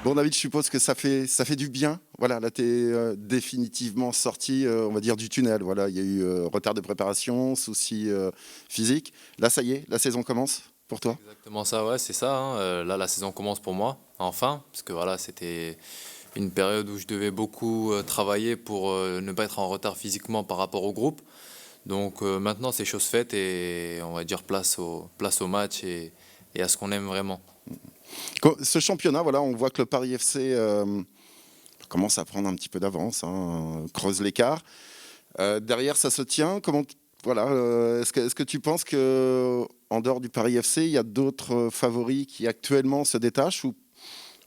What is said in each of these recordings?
Bon, David, je suppose que ça fait du bien. Voilà, là, tu es définitivement sorti, on va dire, du tunnel. Voilà, il y a eu retard de préparation, soucis physiques. Là, ça y est, la saison commence pour toi. Exactement ça, ouais, c'est ça, hein. Là, la saison commence pour moi, enfin, parce que voilà, c'était une période où je devais beaucoup travailler pour ne pas être en retard physiquement par rapport au groupe. Donc maintenant, c'est chose faite et on va dire place au match et à ce qu'on aime vraiment. Ce championnat, voilà, on voit que le Paris FC commence à prendre un petit peu d'avance, hein, creuse l'écart. Derrière, ça se tient. Voilà, est-ce que tu penses que en dehors du Paris FC, il y a d'autres favoris qui actuellement se détachent ou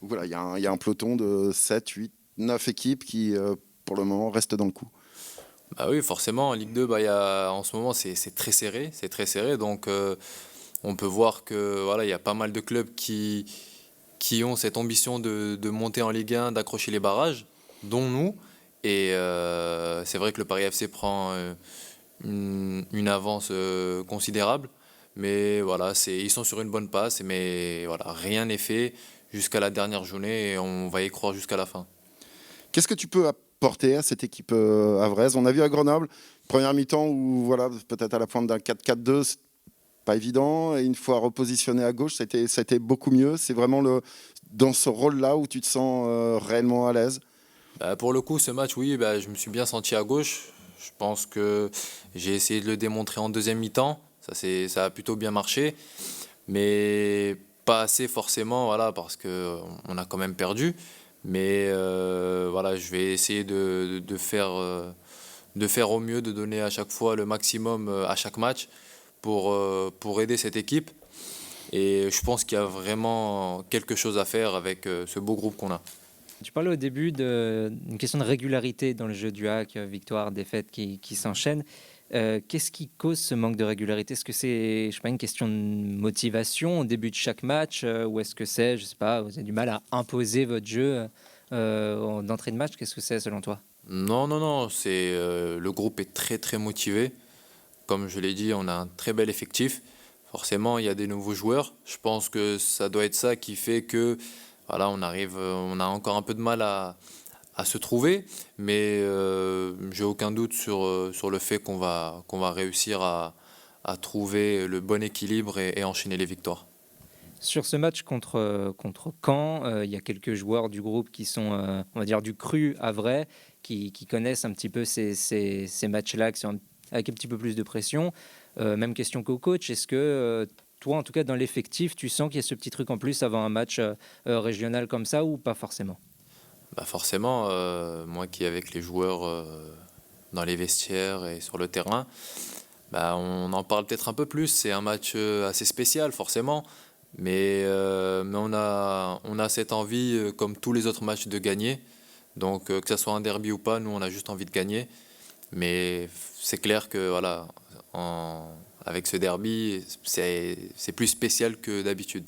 voilà, il y a un peloton de 7, 8, 9 équipes qui, pour le moment, restent dans le coup. Bah oui, forcément, en Ligue 2, en ce moment, c'est très serré, c'est très serré. Donc on peut voir que voilà, il y a pas mal de clubs qui ont cette ambition de monter en Ligue 1, d'accrocher les barrages, dont nous. Et c'est vrai que le Paris FC prend une avance considérable. Mais voilà, ils sont sur une bonne passe, mais voilà, rien n'est fait jusqu'à la dernière journée et on va y croire jusqu'à la fin. Qu'est-ce que tu peux apporter à cette équipe havraise? On a vu à Grenoble, première mi-temps où voilà, peut-être à la pointe d'un 4-4-2, c'est pas évident. Et une fois repositionné à gauche, ça a été beaucoup mieux. C'est vraiment dans ce rôle-là où tu te sens réellement à l'aise. Pour le coup, ce match, oui, je me suis bien senti à gauche. Je pense que j'ai essayé de le démontrer en deuxième mi-temps. Ça a plutôt bien marché, mais pas assez forcément, voilà, parce que on a quand même perdu. Mais voilà, je vais essayer de faire au mieux, de donner à chaque fois le maximum à chaque match pour aider cette équipe. Et je pense qu'il y a vraiment quelque chose à faire avec ce beau groupe qu'on a. Tu parlais au début d'une question de régularité dans le jeu du hack, victoire, défaite qui s'enchaînent. Qu'est-ce qui cause ce manque de régularité? Est-ce que c'est, je sais pas, une question de motivation au début de chaque match, ou est-ce que c'est, je sais pas, vous avez du mal à imposer votre jeu d'entrée de match? Qu'est-ce que c'est selon toi? Non, non, non, le groupe est très très motivé. Comme je l'ai dit, on a un très bel effectif. Forcément, il y a des nouveaux joueurs. Je pense que ça doit être ça qui fait que voilà, on a encore un peu de mal à se trouver, mais j'ai aucun doute sur le fait qu'on va réussir à trouver le bon équilibre et enchaîner les victoires. Sur ce match contre Caen, il y a quelques joueurs du groupe qui sont, on va dire, du cru à vrai, qui connaissent un petit peu ces matchs-là, qui sont avec un petit peu plus de pression. Même question qu'au coach, est-ce que toi, en tout cas dans l'effectif, tu sens qu'il y a ce petit truc en plus avant un match régional comme ça ou pas forcément? Forcément, moi qui est avec les joueurs dans les vestiaires et sur le terrain, on en parle peut-être un peu plus. C'est un match assez spécial, forcément. Mais on a cette envie, comme tous les autres matchs, de gagner. Donc, que ce soit un derby ou pas, nous, on a juste envie de gagner. Mais c'est clair que voilà, avec ce derby, c'est plus spécial que d'habitude.